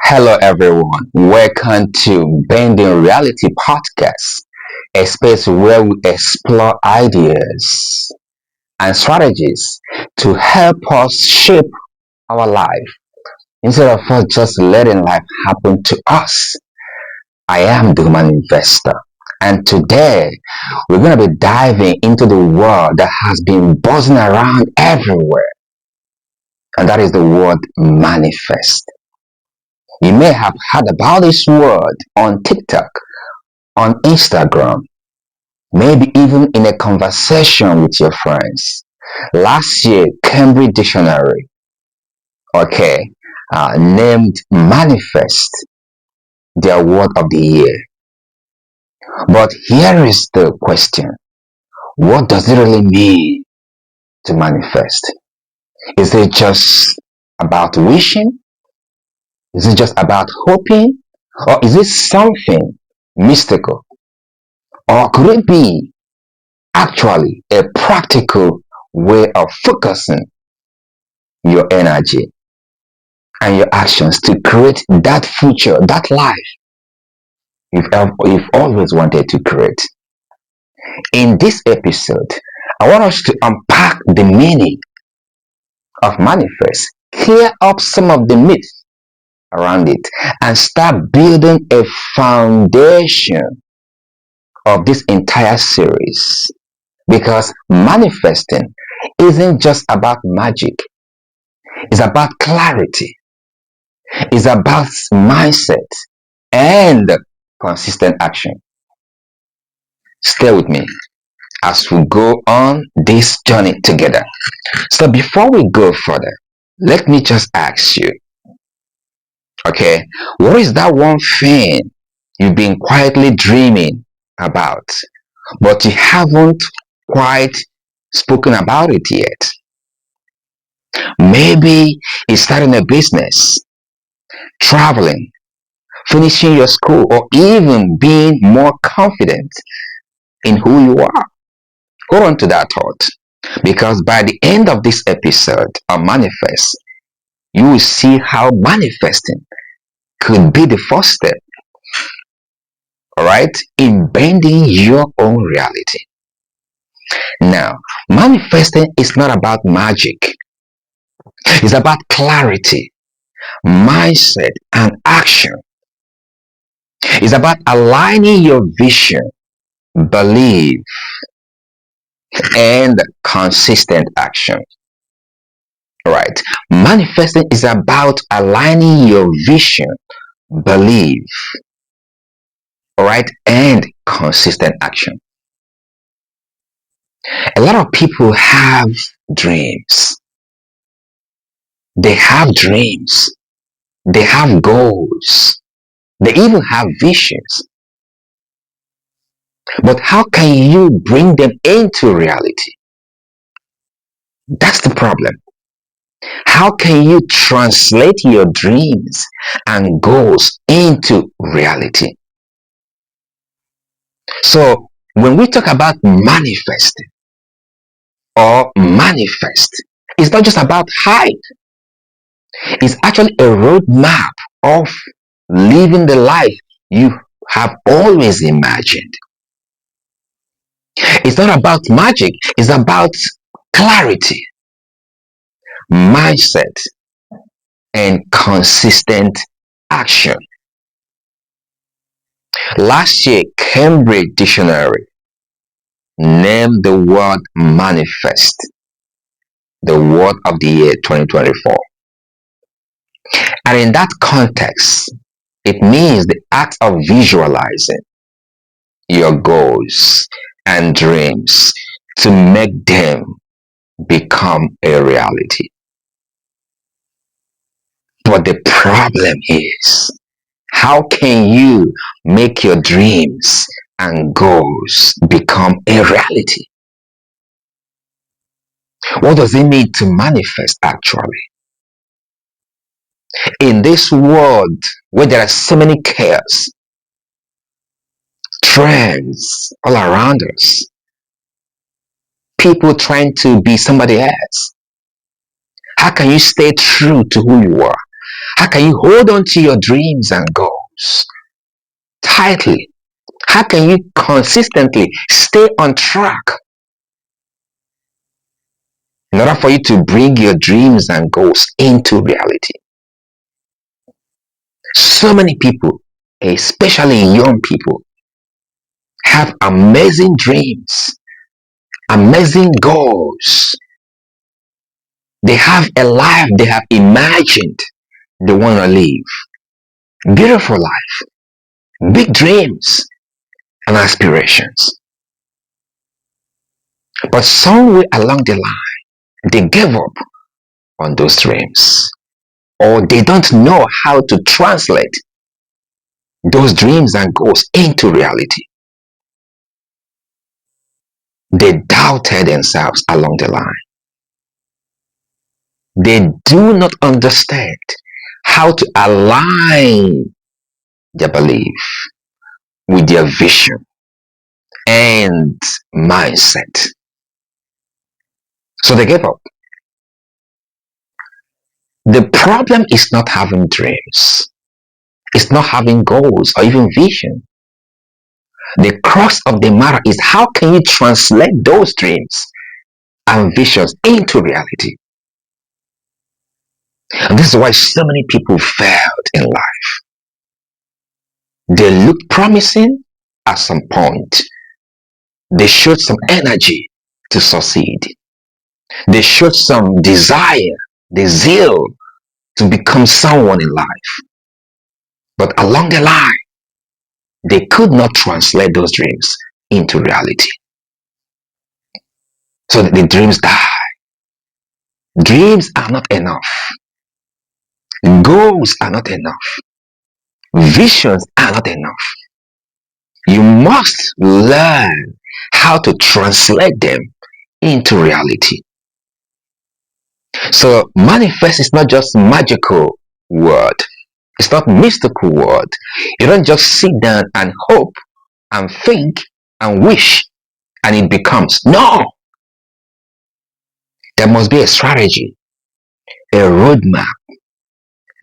Hello, everyone. Welcome to Bending Reality Podcast, a space where we explore ideas and strategies to help us shape our life instead of us just letting life happen to us. I am the human investor, and today we're going to be diving into the world that has been buzzing around everywhere, and that is the word manifest. You may have heard about this word on TikTok, on Instagram, maybe even in a conversation with your friends. Last year, Cambridge Dictionary, okay, named manifest their word of the year. But here is the question: what does it really mean to manifest? Is it just about wishing? Is it just about hoping? Or is it something mystical? Or could it be actually a practical way of focusing your energy and your actions to create that future, that life you've always wanted to create? In this episode, I want us to unpack the meaning of manifest, clear up some of the myths around it, and start building a foundation of this entire series. Because manifesting isn't just about magic, it's about clarity, it's about mindset and consistent action. Stay with me as we go on this journey together. So, before we go further, let me just ask you, okay, what is that one thing you've been quietly dreaming about, but you haven't quite spoken about it yet? Maybe it's starting a business, traveling, finishing your school, or even being more confident in who you are. Hold on to that thought, because by the end of this episode on Manifest, you will see how manifesting could be the first step, all right, in bending your own reality. Now, manifesting is not about magic, it's about clarity, mindset, and action. It's about aligning your vision, belief, and consistent action. Right. Manifesting is about aligning your vision, belief, all right, and consistent action. A lot of people have dreams. They have dreams. They have goals. They even have visions. But how can you bring them into reality? That's the problem. How can you translate your dreams and goals into reality? So, when we talk about manifesting or manifest, it's not just about hype, it's actually a roadmap of living the life you have always imagined. It's not about magic, it's about clarity, mindset, and consistent action. Last year, Cambridge Dictionary named the word manifest the word of the year 2024. And in that context, it means the act of visualizing your goals and dreams to make them become a reality. But the problem is, how can you make your dreams and goals become a reality? What does it mean to manifest actually? In this world where there are so many chaos, trends all around us, people trying to be somebody else, how can you stay true to who you are? How can you hold on to your dreams and goals tightly? How can you consistently stay on track in order for you to bring your dreams and goals into reality? So many people, especially young people, have amazing dreams, amazing goals. They have a life they have imagined they want to live. Beautiful life, big dreams and aspirations. But somewhere along the line, they gave up on those dreams, or they don't know how to translate those dreams and goals into reality. They doubted themselves along the line. They do not understand how to align their belief with their vision and mindset. So they gave up. The problem is not having dreams, it's not having goals or even vision. The crux of the matter is how can you translate those dreams and visions into reality? And this is why so many people failed in life. They looked promising at some point. They showed some energy to succeed. They showed some desire, the zeal to become someone in life. But along the line, they could not translate those dreams into reality. So the dreams die. Dreams are not enough. Goals are not enough. Visions are not enough. You must learn how to translate them into reality. So manifest is not just magical word. It's not mystical word. You don't just sit down and hope and think and wish and it becomes. No. There must be a strategy, a roadmap,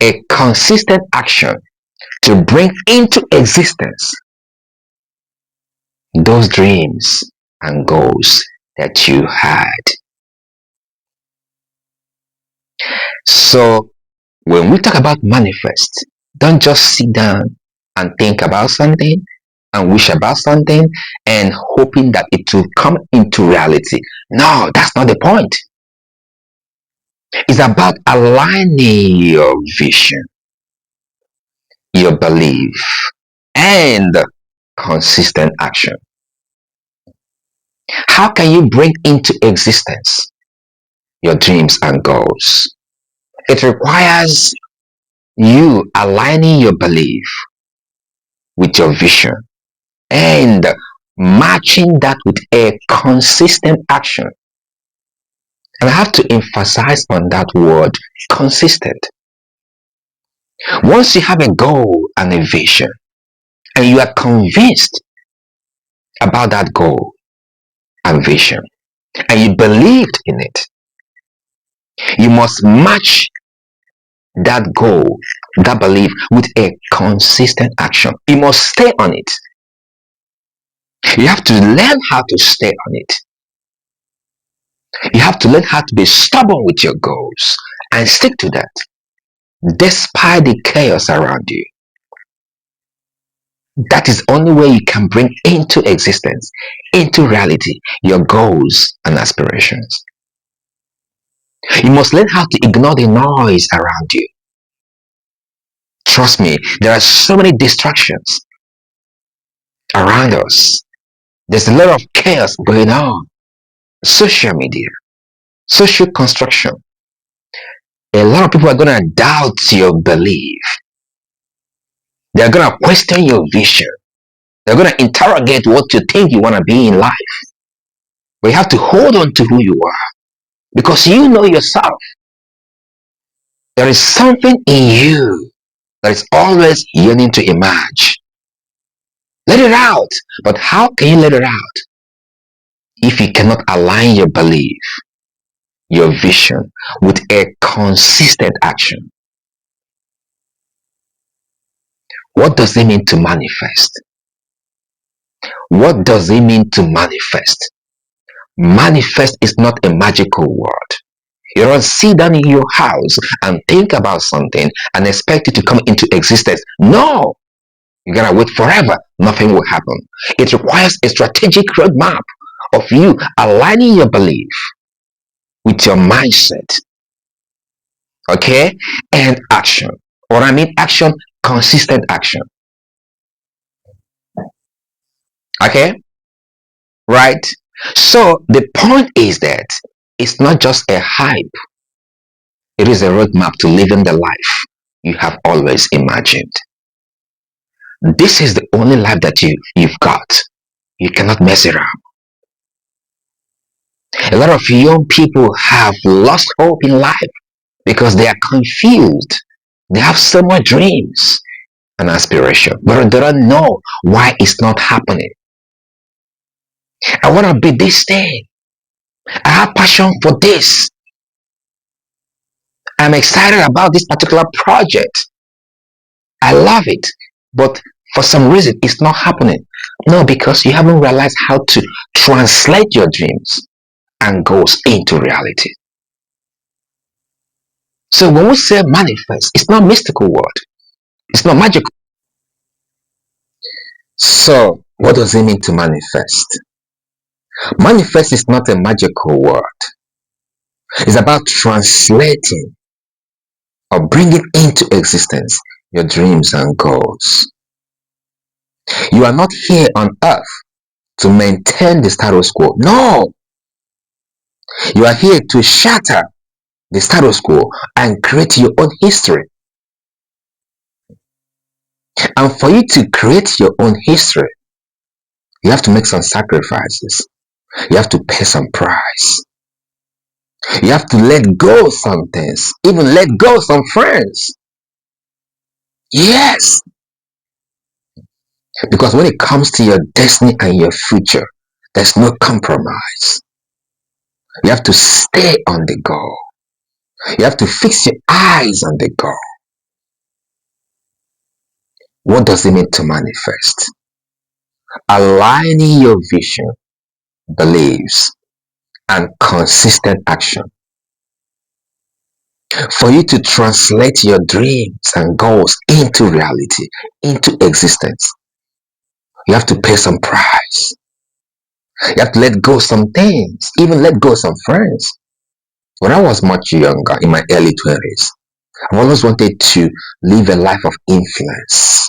a consistent action to bring into existence those dreams and goals that you had. So when we talk about manifest, don't just sit down and think about something and wish about something and hoping that it will come into reality. No, that's not the point. It's about aligning your vision, your belief, and consistent action. How can you bring into existence your dreams and goals? It requires you aligning your belief with your vision and matching that with a consistent action. And I have to emphasize on that word consistent. Once you have a goal and a vision, and you are convinced about that goal and vision, and you believed in it, you must match that goal, that belief with a consistent action. You must stay on it. You have to learn how to stay on it. You have to learn how to be stubborn with your goals and stick to that despite the chaos around you. That is the only way you can bring into existence, into reality, your goals and aspirations. You must learn how to ignore the noise around you. Trust me, there are so many distractions around us. There's a lot of chaos going on. Social media, social construction. A lot of people are going to doubt your belief. They're going to question your vision. They're going to interrogate what you think you want to be in life. But you have to hold on to who you are because you know yourself. There is something in you that is always yearning to emerge. Let it out. But how can you let it out if you cannot align your belief, your vision with a consistent action? What does it mean to manifest? What does it mean to manifest? Manifest is not a magical word. You don't sit down in your house and think about something and expect it to come into existence. No! You gotta wait forever. Nothing will happen. It requires a strategic roadmap of you aligning your belief with your mindset, okay, and action. What I mean action, consistent action, okay, right? So the point is that it's not just a hype, it is a roadmap to living the life you have always imagined. This is the only life that you've got. You cannot mess it up. A lot of young people have lost hope in life because they are confused. They have so much dreams and aspiration, but they don't know why it's not happening. I want to be this thing. I have passion for this. I'm excited about this particular project. I love it. But for some reason, it's not happening. No, because you haven't realized how to translate your dreams and goals into reality. So when we say manifest, it's not mystical word. It's not magical. So what does it mean to manifest? Manifest is not a magical word. It's about translating or bringing into existence your dreams and goals. You are not here on earth to maintain the status quo. No, you are here to shatter the status quo and create your own history. And for you to create your own history, you have to make some sacrifices. You have to pay some price. You have to let go some things, even let go some friends. Yes, because when it comes to your destiny and your future, there's no compromise. You have to stay on the goal. You have to fix your eyes on the goal. What does it mean to manifest? Aligning your vision, beliefs, and consistent action. For you to translate your dreams and goals into reality, into existence, you have to pay some price. You have to let go some things, even let go some friends. When I was much younger, in my early 20s, I always wanted to live a life of influence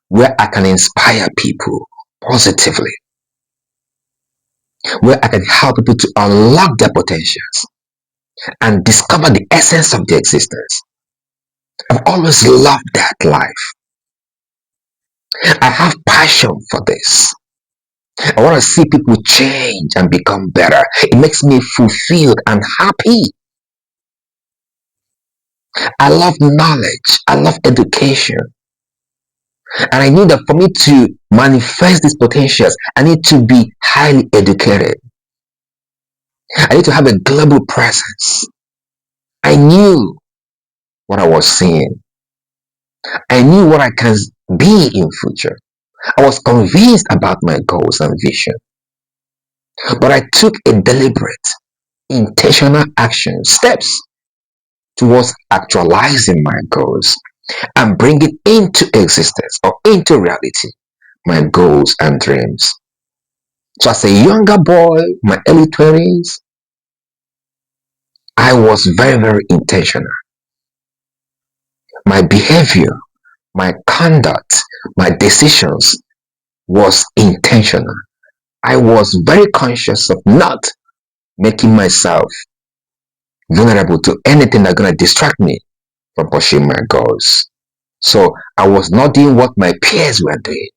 where I can inspire people positively, where I can help people to unlock their potentials and discover the essence of their existence. I've always loved that life. I have passion for this. I want to see people change and become better. It makes me fulfilled and happy. I love knowledge. I love education. And I knew that for me to manifest these potentials, I need to be highly educated. I need to have a global presence. I knew what I was seeing. I knew what I can be in future. I was convinced about my goals and vision. But I took a deliberate, intentional action, steps towards actualizing my goals and bringing into existence or into reality my goals and dreams. So as a younger boy, my early 20s, I was very, very intentional. My behavior, my conduct, my decisions was intentional. I was very conscious of not making myself vulnerable to anything that's going to distract me from pursuing my goals. So I was not doing what my peers were doing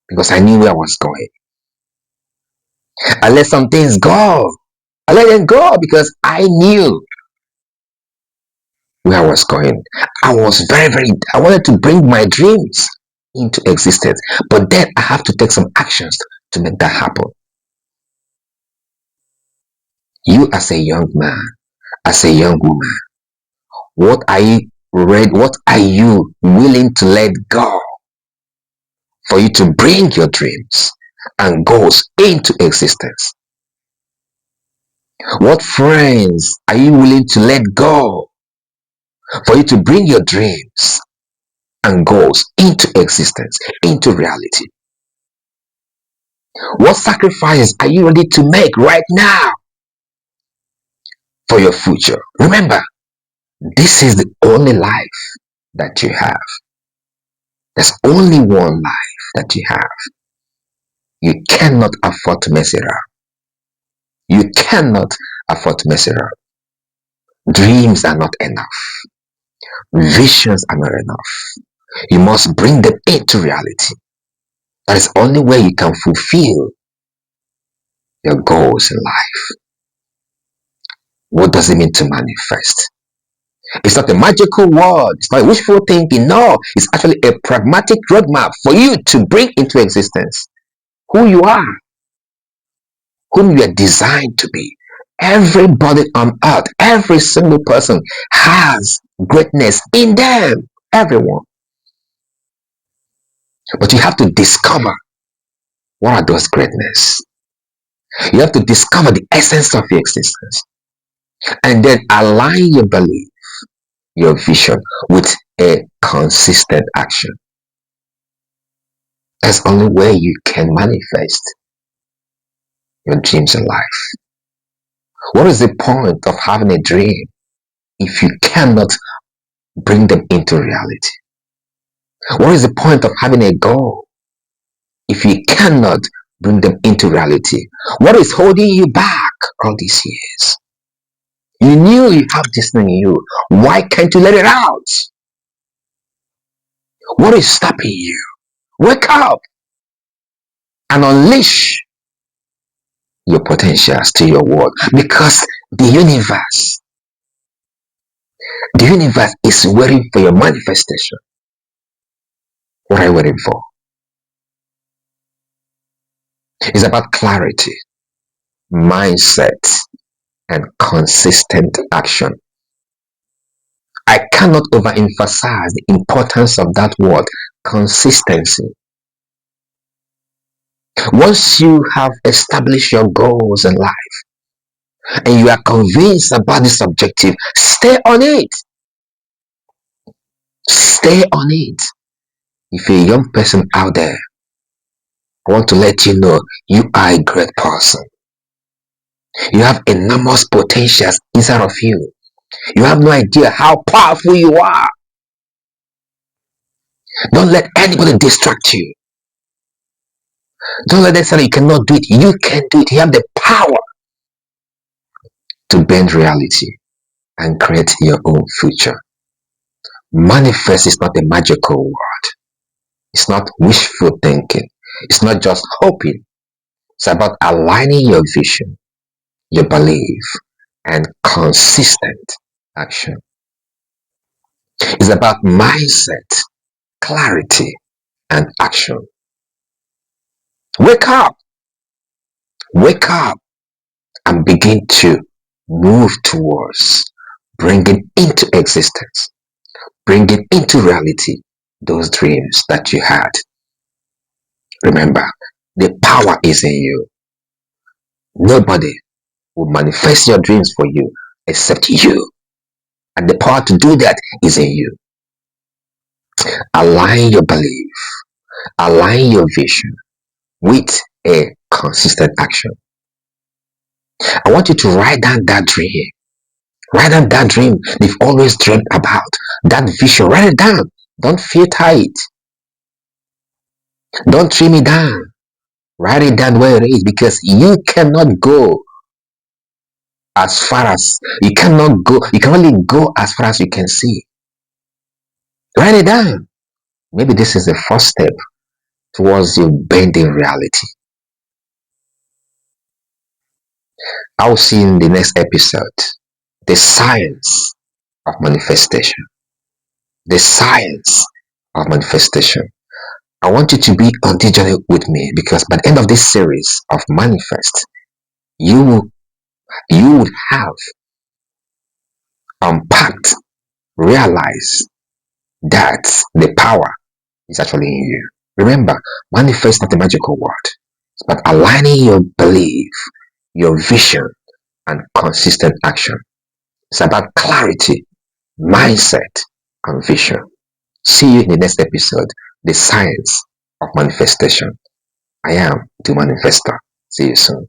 because I knew where I was going. I let some things go. I let them go because I knew where I was going. I was very, very, I wanted to bring my dreams into existence. But then I have to take some actions to make that happen. You as a young man, as a young woman, what are you willing to let go? for you to bring your dreams and goals into existence? What friends are you willing to let go for you to bring your dreams and goals into existence, into reality? What sacrifices are you ready to make right now for your future? Remember, this is the only life that you have. There's only one life that you have. You cannot afford to mess it up. You cannot afford to mess it up. Dreams are not enough. Visions are not enough. You must bring them into reality. That is the only way you can fulfill your goals in life. What does it mean to manifest? It's not a magical word. It's not wishful thinking. No, it's actually a pragmatic roadmap for you to bring into existence who you are, whom you are designed to be. Everybody on earth, every single person has greatness in them. Everyone. But you have to discover what are those greatness. You have to discover the essence of your existence and then align your belief, your vision with a consistent action. That's the only way you can manifest your dreams in life. What is the point of having a dream if you cannot bring them into reality? What is the point of having a goal if you cannot bring them into reality? What is holding you back all these years? You knew you have this thing in you. Why can't you let it out? What is stopping you? Wake up and unleash your potentials to your world, because the universe is waiting for your manifestation. What are you waiting for? It's about clarity, mindset, and consistent action. I cannot overemphasize the importance of that word, consistency. Once you have established your goals in life and you are convinced about this objective, stay on it. Stay on it. If you're a young person out there, I want to let you know you are a great person. You have enormous potentials inside of you. You have no idea how powerful you are. Don't let anybody distract you. Don't let them say you cannot do it. You can do it. You have the power to bend reality and create your own future. Manifest is not a magical word. It's not wishful thinking. It's not just hoping. It's about aligning your vision, your belief, and consistent action. It's about mindset, clarity, and action. Wake up, wake up, and begin to move towards bringing into existence, bringing into reality those dreams that you had. Remember, the power is in you. Nobody will manifest your dreams for you except you. And the power to do that is in you. Align your belief, align your vision with a consistent action. I want you to write down that dream. Write down that dream you've always dreamed about. That vision. Write it down. Don't filter it. Don't trim it down. Write it down where it is, because you cannot go as far as you cannot go. You can only go as far as you can see. Write it down. Maybe this is the first step towards you bending reality. I'll see you in the next episode. The science of manifestation. The science of manifestation. I want you to be on this journey with me, because by the end of this series of Manifest, you would have unpacked, realized that the power is actually in you. Remember, manifest is not a magical word. It's about aligning your belief, your vision, and consistent action. It's about clarity, mindset, and vision. See you in the next episode, The Science of Manifestation. I am the Manifestor. See you soon.